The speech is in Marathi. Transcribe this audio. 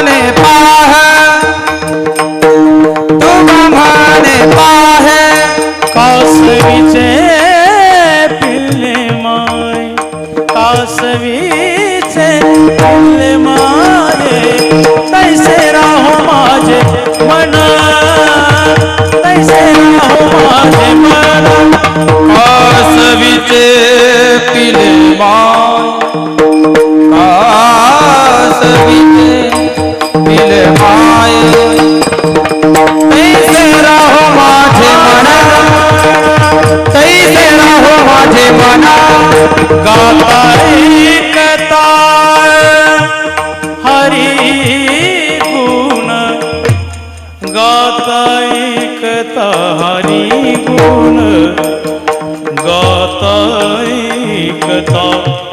म्हणे पाह तुका म्हणे पाह कासवीचे पिल्ले माय कासवीचे पिल्ले माये तैसे राहो माझे मन तैसे राहो माझे मन कासवीचे पिले माय कासवीचे पिले माय तैसे राहो माझे मन तैसे राहो माझे मन गाता ऐकता हरी गुण गाता ऐकता हरी गुण गाता ऐकता